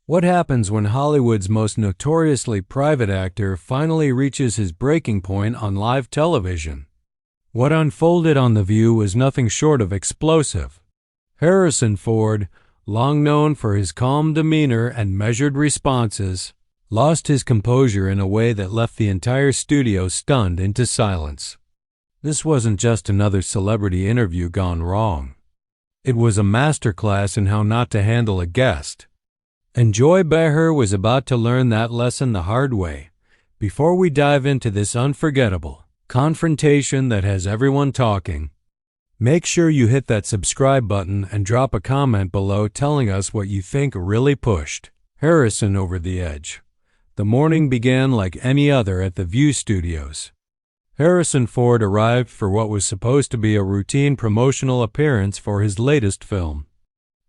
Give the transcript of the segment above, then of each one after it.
What happens when Hollywood's most notoriously private actor finally reaches his breaking point on live television? What unfolded on The View was nothing short of explosive. Harrison Ford, long known for his calm demeanor and measured responses, lost his composure in a way that left the entire studio stunned into silence. This wasn't just another celebrity interview gone wrong. It was a masterclass in how not to handle a guest. And Joy Behar was about to learn that lesson the hard way. Before we dive into this unforgettable confrontation that has everyone talking, make sure you hit that subscribe button and drop a comment below telling us what you think really pushed Harrison over the edge. The morning began like any other at the View Studios. Harrison Ford arrived for what was supposed to be a routine promotional appearance for his latest film.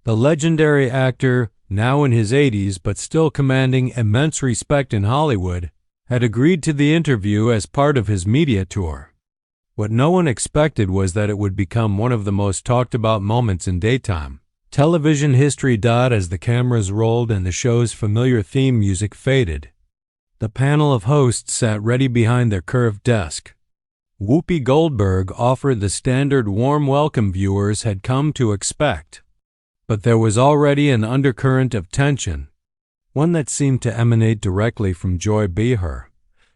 The legendary actor, now in his 80s but still commanding immense respect in Hollywood, had agreed to the interview as part of his media tour. What no one expected was that it would become one of the most talked about moments in daytime television history. As the cameras rolled and the show's familiar theme music faded, the panel of hosts sat ready behind their curved desk. Whoopi Goldberg offered the standard warm welcome viewers had come to expect. But there was already an undercurrent of tension, one that seemed to emanate directly from Joy Behar.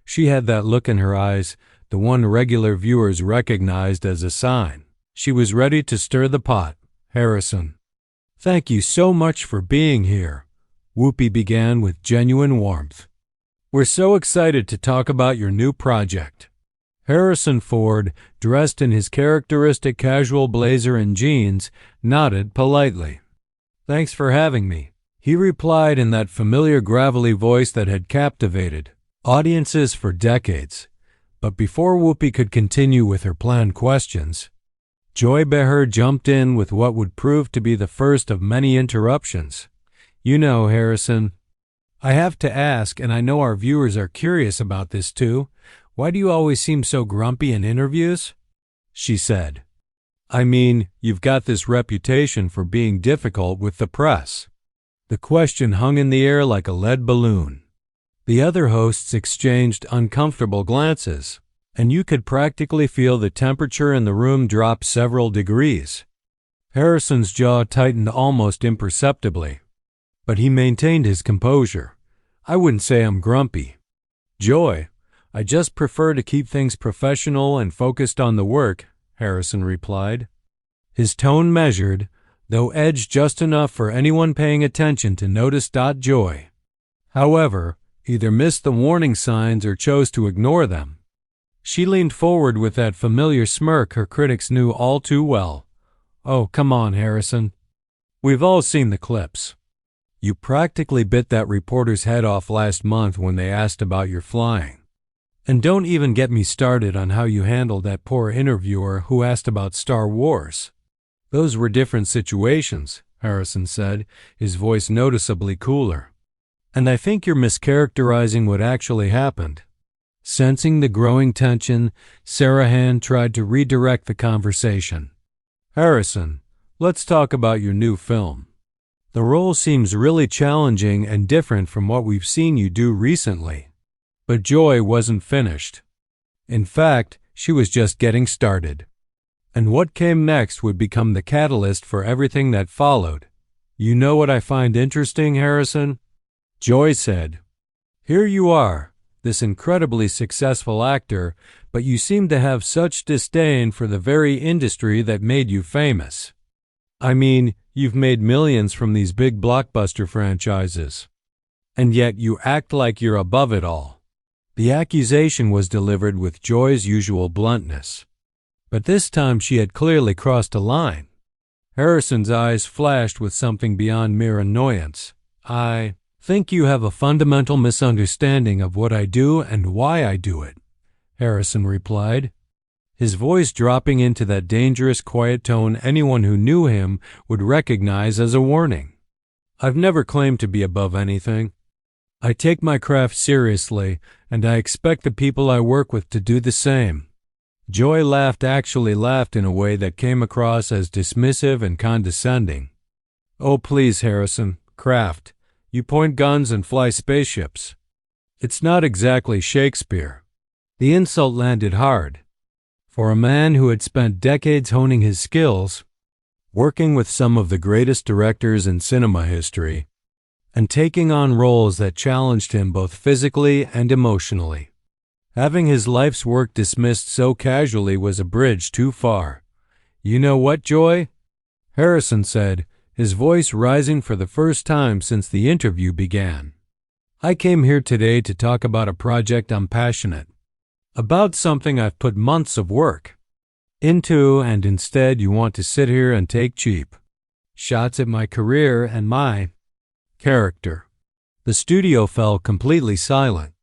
She had that look in her eyes, the one regular viewers recognized as a sign she was ready to stir the pot. "Harrison, thank you so much for being here," Whoopi began with genuine warmth. "We're so excited to talk about your new project." Harrison Ford, dressed in his characteristic casual blazer and jeans, nodded politely. "Thanks for having me," he replied in that familiar gravelly voice that had captivated audiences for decades. But before Whoopi could continue with her planned questions, Joy Behar jumped in with what would prove to be the first of many interruptions. "You know, Harrison, I have to ask, and I know our viewers are curious about this too, why do you always seem so grumpy in interviews?" she said. "I mean, you've got this reputation for being difficult with the press." The question hung in the air like a lead balloon. The other hosts exchanged uncomfortable glances, and you could practically feel the temperature in the room drop several degrees. Harrison's jaw tightened almost imperceptibly, but he maintained his composure. "I wouldn't say I'm grumpy, Joy. I just prefer to keep things professional and focused on the work," Harrison replied. His tone measured, though edged just enough for anyone paying attention to notice. Joy, however, either missed the warning signs or chose to ignore them. She leaned forward with that familiar smirk her critics knew all too well. "Oh, come on, Harrison. We've all seen the clips. You practically bit that reporter's head off last month when they asked about your flying. And don't even get me started on how you handled that poor interviewer who asked about Star Wars. Those were different situations," Harrison said, his voice noticeably cooler. "And I think you're mischaracterizing what actually happened." Sensing the growing tension, Sarahan tried to redirect the conversation. "Harrison, let's talk about your new film. The role seems really challenging and different from what we've seen you do recently." But Joy wasn't finished. In fact, she was just getting started. And what came next would become the catalyst for everything that followed. "You know what I find interesting, Harrison?" Joy said. "Here you are, this incredibly successful actor, but you seem to have such disdain for the very industry that made you famous. I mean, you've made millions from these big blockbuster franchises. And yet you act like you're above it all." The accusation was delivered with Joy's usual bluntness. But this time she had clearly crossed a line. Harrison's eyes flashed with something beyond mere annoyance. "I think you have a fundamental misunderstanding of what I do and why I do it," Harrison replied, his voice dropping into that dangerous quiet tone anyone who knew him would recognize as a warning. "I've never claimed to be above anything. I take my craft seriously, and I expect the people I work with to do the same." Joy actually laughed in a way that came across as dismissive and condescending. "Oh, please, Harrison, craft. You point guns and fly spaceships. It's not exactly Shakespeare." The insult landed hard. For a man who had spent decades honing his skills, working with some of the greatest directors in cinema history, and taking on roles that challenged him both physically and emotionally, having his life's work dismissed so casually was a bridge too far. "You know what, Joy?" Harrison said, his voice rising for the first time since the interview began. "I came here today to talk about a project I'm passionate about, something I've put months of work into, and instead you want to sit here and take cheap shots at my career and my character." The studio fell completely silent.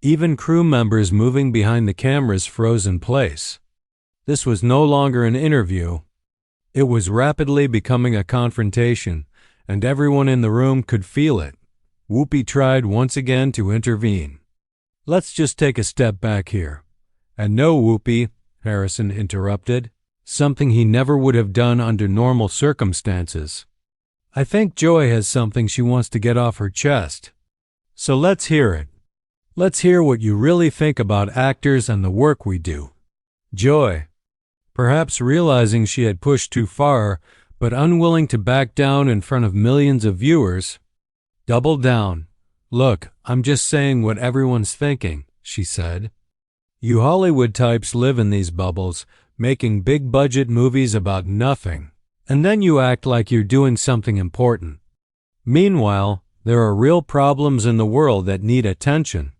Even crew members moving behind the cameras froze in place. This was no longer an interview. It was rapidly becoming a confrontation, and everyone in the room could feel it. Whoopi tried once again to intervene. "Let's just take a step back here." "And no, Whoopi," Harrison interrupted, something he never would have done under normal circumstances. "I think Joy has something she wants to get off her chest. So let's hear it. Let's hear what you really think about actors and the work we do." Joy, perhaps realizing she had pushed too far, but unwilling to back down in front of millions of viewers, doubled down. "Look, I'm just saying what everyone's thinking," she said. "You Hollywood types live in these bubbles, making big-budget movies about nothing, and then you act like you're doing something important. Meanwhile, there are real problems in the world that need attention.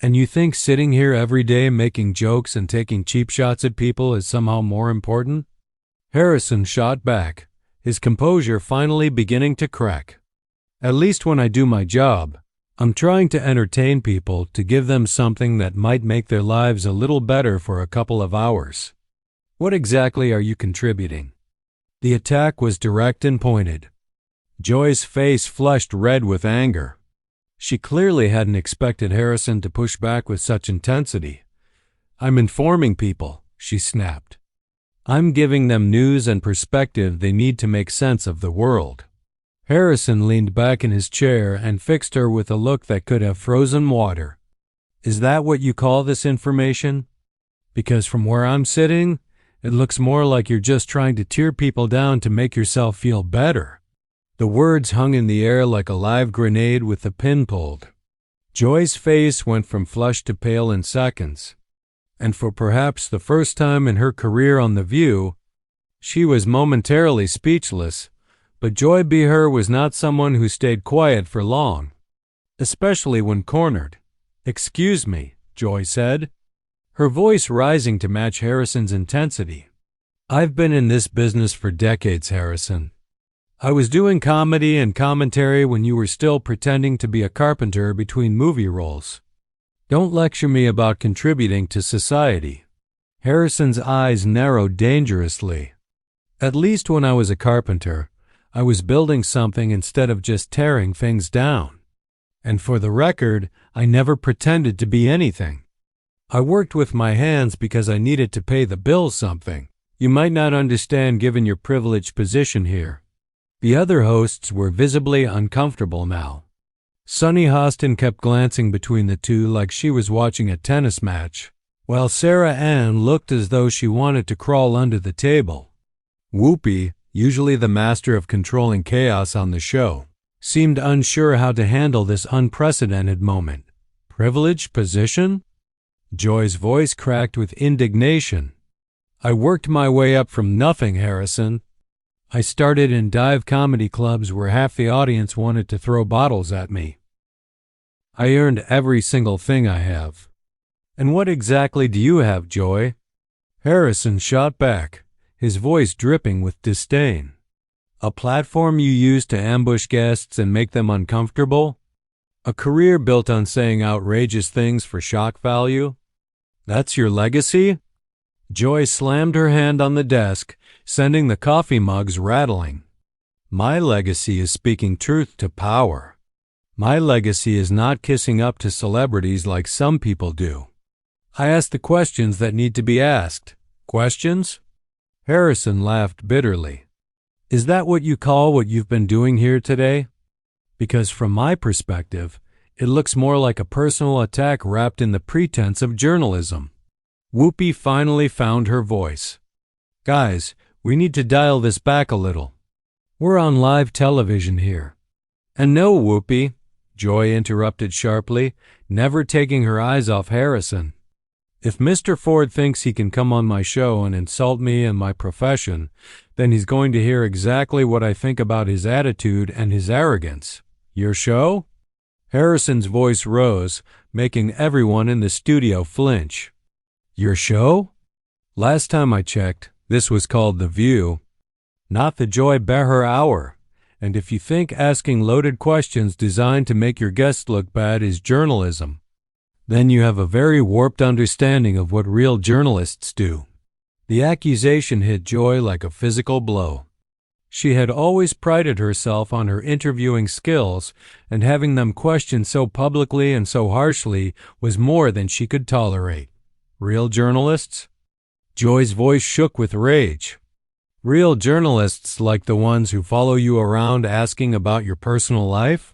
And you think sitting here every day making jokes and taking cheap shots at people is somehow more important?" Harrison shot back, his composure finally beginning to crack. "At least when I do my job, I'm trying to entertain people, to give them something that might make their lives a little better for a couple of hours. What exactly are you contributing?" The attack was direct and pointed. Joy's face flushed red with anger. She clearly hadn't expected Harrison to push back with such intensity. "I'm informing people," she snapped. "I'm giving them news and perspective they need to make sense of the world." Harrison leaned back in his chair and fixed her with a look that could have frozen water. "Is that what you call this information? Because from where I'm sitting, it looks more like you're just trying to tear people down to make yourself feel better." The words hung in the air like a live grenade with the pin pulled. Joy's face went from flushed to pale in seconds, and for perhaps the first time in her career on The View, she was momentarily speechless. But Joy Behar was not someone who stayed quiet for long, especially when cornered. "Excuse me," Joy said, her voice rising to match Harrison's intensity. "I've been in this business for decades, Harrison. I was doing comedy and commentary when you were still pretending to be a carpenter between movie roles. Don't lecture me about contributing to society." Harrison's eyes narrowed dangerously. "At least when I was a carpenter, I was building something instead of just tearing things down. And for the record, I never pretended to be anything. I worked with my hands because I needed to pay the bills, something you might not understand given your privileged position here." The other hosts were visibly uncomfortable now. Sunny Hostin kept glancing between the two like she was watching a tennis match, while Sarah Ann looked as though she wanted to crawl under the table. Whoopi, usually the master of controlling chaos on the show, seemed unsure how to handle this unprecedented moment. "Privileged position?" Joy's voice cracked with indignation. "I worked my way up from nothing, Harrison. I started in dive comedy clubs where half the audience wanted to throw bottles at me. I earned every single thing I have." "And what exactly do you have, Joy?" Harrison shot back, his voice dripping with disdain. "A platform you use to ambush guests and make them uncomfortable? A career built on saying outrageous things for shock value? That's your legacy?" Joy slammed her hand on the desk, sending the coffee mugs rattling. "My legacy is speaking truth to power. My legacy is not kissing up to celebrities like some people do. I ask the questions that need to be asked." "Questions?" Harrison laughed bitterly. "Is that what you call what you've been doing here today? Because from my perspective, it looks more like a personal attack wrapped in the pretense of journalism. Whoopi finally found her voice. Guys, we need to dial this back a little. We're on live television here. And no, Whoopi, Joy interrupted sharply, never taking her eyes off Harrison. If Mr. Ford thinks he can come on my show and insult me and my profession, then he's going to hear exactly what I think about his attitude and his arrogance. Your show? Harrison's voice rose, making everyone in the studio flinch. Your show? Last time I checked, this was called The View, not the Joy Behar Hour. And if you think asking loaded questions designed to make your guests look bad is journalism, then you have a very warped understanding of what real journalists do. The accusation hit Joy like a physical blow. She had always prided herself on her interviewing skills, and having them questioned so publicly and so harshly was more than she could tolerate. Real journalists? Joy's voice shook with rage. Real journalists like the ones who follow you around asking about your personal life?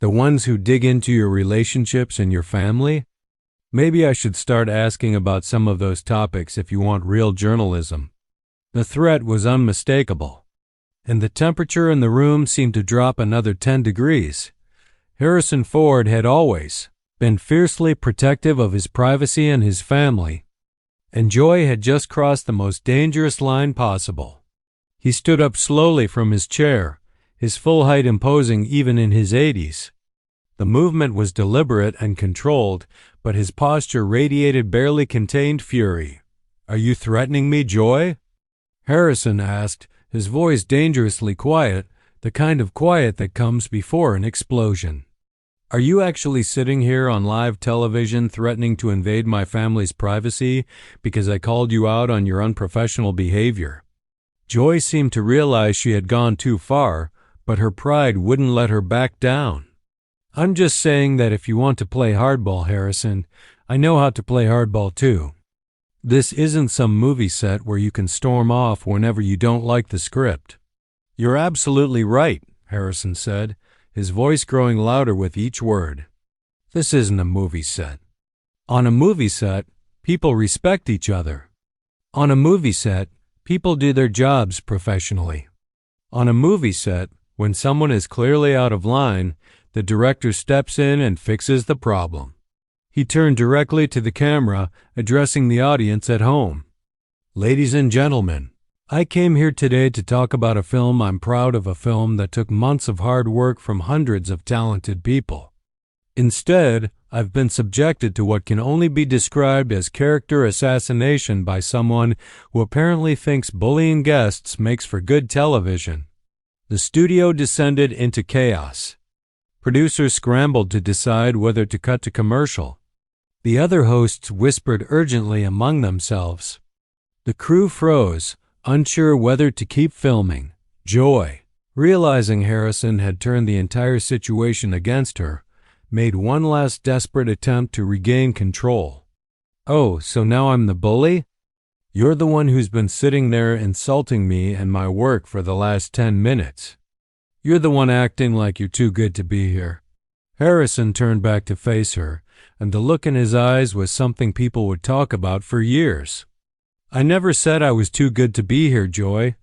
The ones who dig into your relationships and your family? Maybe I should start asking about some of those topics if you want real journalism. The threat was unmistakable, and the temperature in the room seemed to drop another 10 degrees. Harrison Ford had always been fiercely protective of his privacy and his family, and Joy had just crossed the most dangerous line possible. He stood up slowly from his chair, his full height imposing even in his 80s. The movement was deliberate and controlled, but his posture radiated barely contained fury. Are you threatening me, Joy? Harrison asked, his voice dangerously quiet, the kind of quiet that comes before an explosion. Are you actually sitting here on live television threatening to invade my family's privacy because I called you out on your unprofessional behavior? Joy seemed to realize she had gone too far, but her pride wouldn't let her back down. I'm just saying that if you want to play hardball, Harrison, I know how to play hardball too. This isn't some movie set where you can storm off whenever you don't like the script. You're absolutely right, Harrison said, his voice growing louder with each word. This isn't a movie set. On a movie set, people respect each other. On a movie set, people do their jobs professionally. On a movie set, when someone is clearly out of line, the director steps in and fixes the problem. He turned directly to the camera, addressing the audience at home. Ladies and gentlemen, I came here today to talk about a film I'm proud of, a film that took months of hard work from hundreds of talented people. Instead, I've been subjected to what can only be described as character assassination by someone who apparently thinks bullying guests makes for good television. The studio descended into chaos. Producers scrambled to decide whether to cut to commercial. The other hosts whispered urgently among themselves. The crew froze, unsure whether to keep filming. Joy, realizing Harrison had turned the entire situation against her, made one last desperate attempt to regain control. Oh, so now I'm the bully? You're the one who's been sitting there insulting me and my work for the last 10 minutes. You're the one acting like you're too good to be here. Harrison turned back to face her, and the look in his eyes was something people would talk about for years. I never said I was too good to be here, Joy.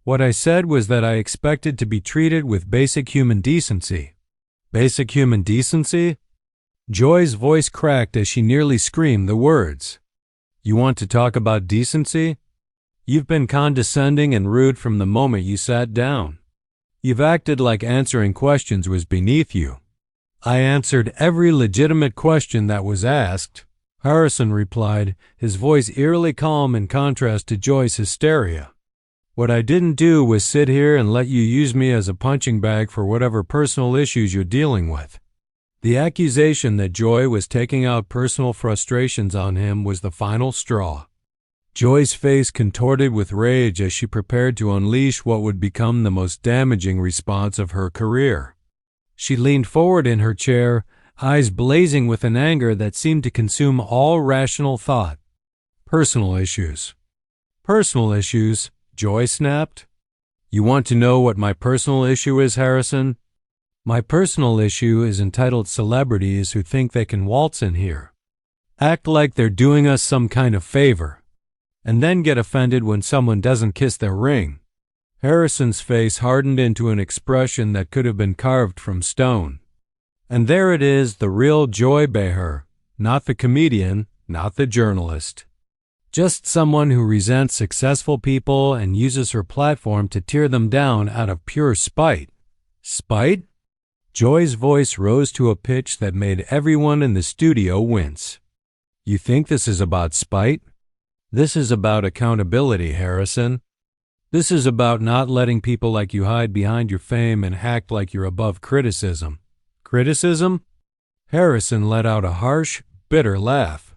What I said was that I expected to be treated with basic human decency. Basic human decency? Joy's voice cracked as she nearly screamed the words. You want to talk about decency? You've been condescending and rude from the moment you sat down. You've acted like answering questions was beneath you. I answered every legitimate question that was asked, Harrison replied, his voice eerily calm in contrast to Joy's hysteria. What I didn't do was sit here and let you use me as a punching bag for whatever personal issues you're dealing with. The accusation that Joy was taking out personal frustrations on him was the final straw. Joy's face contorted with rage as she prepared to unleash what would become the most damaging response of her career. She leaned forward in her chair, eyes blazing with an anger that seemed to consume all rational thought. Personal issues. Personal issues, Joy snapped. You want to know what my personal issue is, Harrison? My personal issue is entitled celebrities who think they can waltz in here, act like they're doing us some kind of favor, and then get offended when someone doesn't kiss their ring. Harrison's face hardened into an expression that could have been carved from stone. And there it is, the real Joy Behar, not the comedian, not the journalist. Just someone who resents successful people and uses her platform to tear them down out of pure spite. Spite? Joy's voice rose to a pitch that made everyone in the studio wince. You think this is about spite? This is about accountability, Harrison. This is about not letting people like you hide behind your fame and act like you're above criticism. Criticism? Harrison let out a harsh, bitter laugh.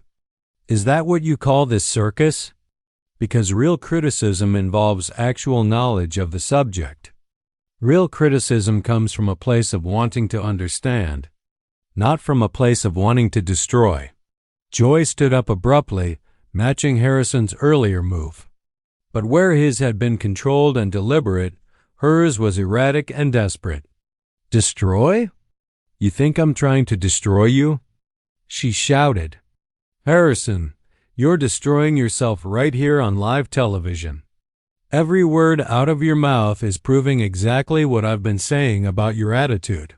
Is that what you call this circus? Because real criticism involves actual knowledge of the subject. Real criticism comes from a place of wanting to understand, not from a place of wanting to destroy. Joy stood up abruptly, matching Harrison's earlier move. But where his had been controlled and deliberate, hers was erratic and desperate. Destroy? You think I'm trying to destroy you? She shouted. Harrison, you're destroying yourself right here on live television. Every word out of your mouth is proving exactly what I've been saying about your attitude.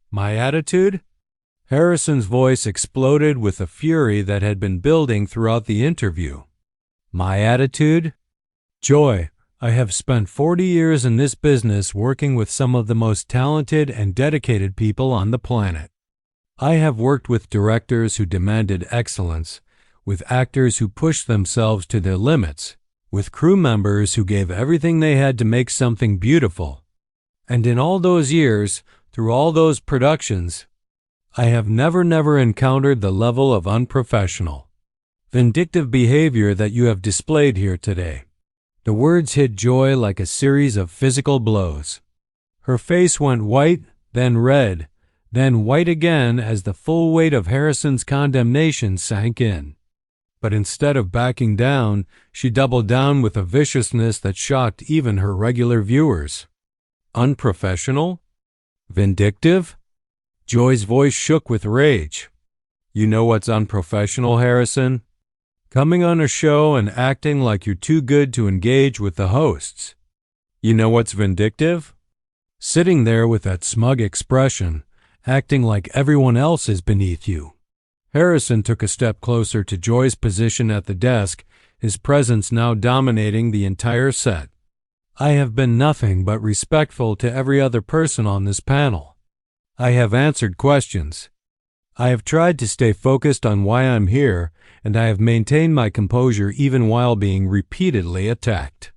My attitude? Harrison's voice exploded with a fury that had been building throughout the interview. My attitude? Joy, I have spent 40 years in this business working with some of the most talented and dedicated people on the planet. I have worked with directors who demanded excellence, with actors who pushed themselves to their limits, with crew members who gave everything they had to make something beautiful. And in all those years, through all those productions, I have never encountered the level of unprofessional, vindictive behavior that you have displayed here today. The words hit Joy like a series of physical blows. Her face went white, then red, then white again as the full weight of Harrison's condemnation sank in. But instead of backing down, she doubled down with a viciousness that shocked even her regular viewers. Unprofessional? Vindictive? Joy's voice shook with rage. You know what's unprofessional, Harrison? Coming on a show and acting like you're too good to engage with the hosts. You know what's vindictive? Sitting there with that smug expression, acting like everyone else is beneath you. Harrison took a step closer to Joy's position at the desk, his presence now dominating the entire set. I have been nothing but respectful to every other person on this panel. I have answered questions. I have tried to stay focused on why I'm here, and I have maintained my composure even while being repeatedly attacked.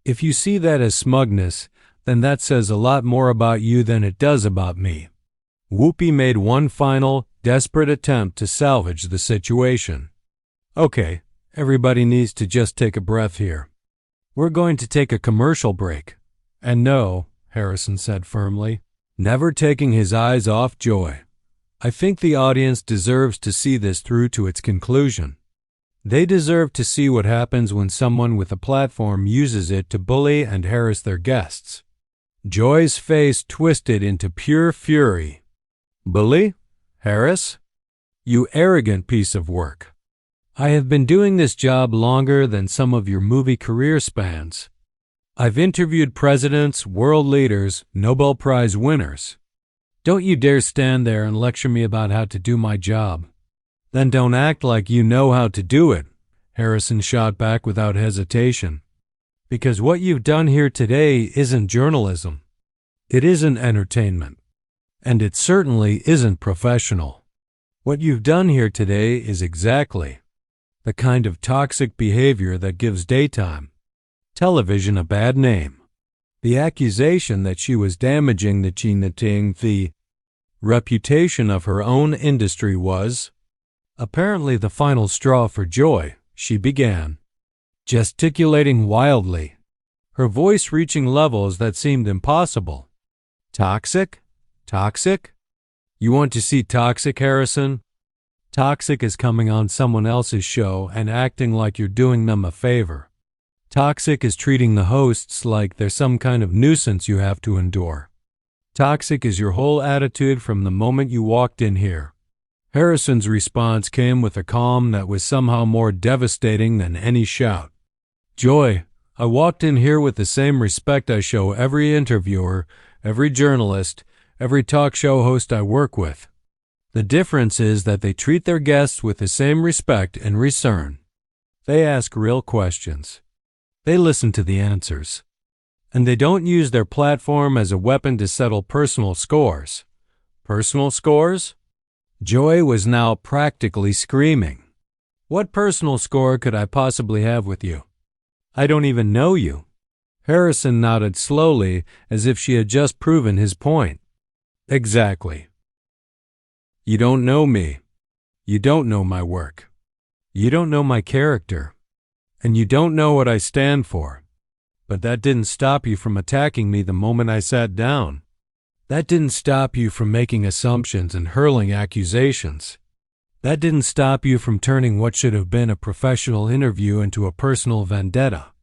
If you see that as smugness, then that says a lot more about you than it does about me. Whoopi made one final, desperate attempt to salvage the situation. Okay, everybody needs to just take a breath here. We're going to take a commercial break. And no, Harrison said firmly, never taking his eyes off Joy. I think the audience deserves to see this through to its conclusion. They deserve to see what happens when someone with a platform uses it to bully and harass their guests. Joy's face twisted into pure fury. Bully? Harass? You arrogant piece of work. I have been doing this job longer than some of your movie career spans. I've interviewed presidents, world leaders, Nobel Prize winners. Don't you dare stand there and lecture me about how to do my job. Then don't act like you know how to do it, Harrison shot back without hesitation. Because what you've done here today isn't journalism. It isn't entertainment. And it certainly isn't professional. What you've done here today is exactly the kind of toxic behavior that gives daytime television a bad name. The accusation that she was damaging the reputation of her own industry was apparently the final straw for Joy. She began, gesticulating wildly, her voice reaching levels that seemed impossible. Toxic? Toxic? You want to see toxic, Harrison? Toxic is coming on someone else's show and acting like you're doing them a favor. Toxic is treating the hosts like they're some kind of nuisance you have to endure. Toxic is your whole attitude from the moment you walked in here." Harrison's response came with a calm that was somehow more devastating than any shout. "Joy, I walked in here with the same respect I show every interviewer, every journalist, every talk show host I work with. The difference is that they treat their guests with the same respect in return. They ask real questions. They listen to the answers. And they don't use their platform as a weapon to settle personal scores." Personal scores? Joy was now practically screaming. "What personal score could I possibly have with you? I don't even know you." Harrison nodded slowly, as if she had just proven his point. "Exactly. You don't know me. You don't know my work. You don't know my character. And you don't know what I stand for. But that didn't stop you from attacking me the moment I sat down. That didn't stop you from making assumptions and hurling accusations. That didn't stop you from turning what should have been a professional interview into a personal vendetta."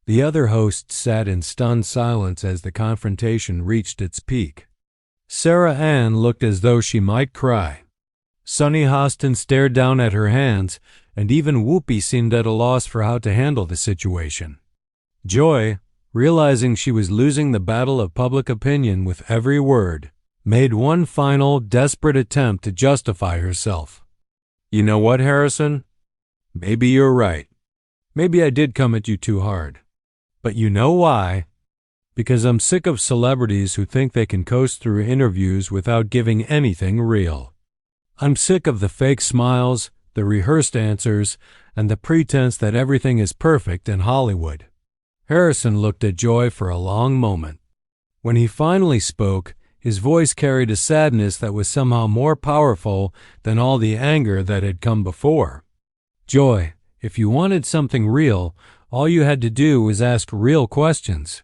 The other hosts sat in stunned silence as the confrontation reached its peak. Sarah Ann looked as though she might cry. Sunny Hostin stared down at her hands, and even Whoopi seemed at a loss for how to handle the situation. Joy, realizing she was losing the battle of public opinion with every word, made one final, desperate attempt to justify herself. "You know what, Harrison? Maybe you're right. Maybe I did come at you too hard. But you know why? Because I'm sick of celebrities who think they can coast through interviews without giving anything real. I'm sick of the fake smiles, the rehearsed answers, and the pretense that everything is perfect in Hollywood." Harrison looked at Joy for a long moment. When he finally spoke, his voice carried a sadness that was somehow more powerful than all the anger that had come before. "Joy, if you wanted something real, all you had to do was ask real questions.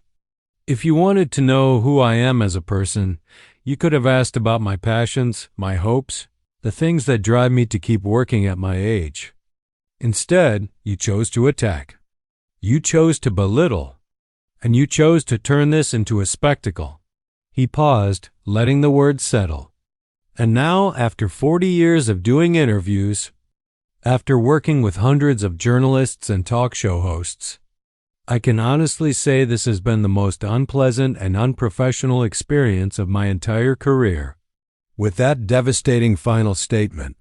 If you wanted to know who I am as a person, you could have asked about my passions, my hopes, the things that drive me to keep working at my age. Instead, you chose to attack. You chose to belittle. And you chose to turn this into a spectacle." He paused, letting the words settle. "And now, after 40 years of doing interviews, after working with hundreds of journalists and talk show hosts, I can honestly say this has been the most unpleasant and unprofessional experience of my entire career." With that devastating final statement,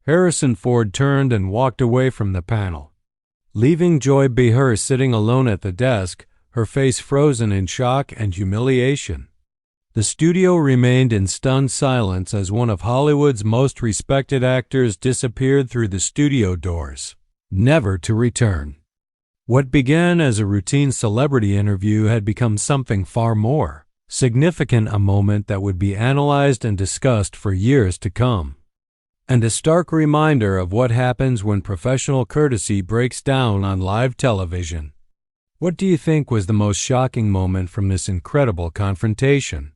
Harrison Ford turned and walked away from the panel, leaving Joy Behar sitting alone at the desk, her face frozen in shock and humiliation. The studio remained in stunned silence as one of Hollywood's most respected actors disappeared through the studio doors, never to return. What began as a routine celebrity interview had become something far more significant, a moment that would be analyzed and discussed for years to come, and a stark reminder of what happens when professional courtesy breaks down on live television. What do you think was the most shocking moment from this incredible confrontation?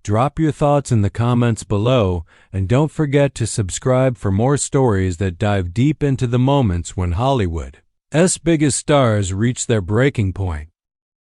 Drop your thoughts in the comments below, and don't forget to subscribe for more stories that dive deep into the moments when Hollywood's biggest stars reach their breaking point.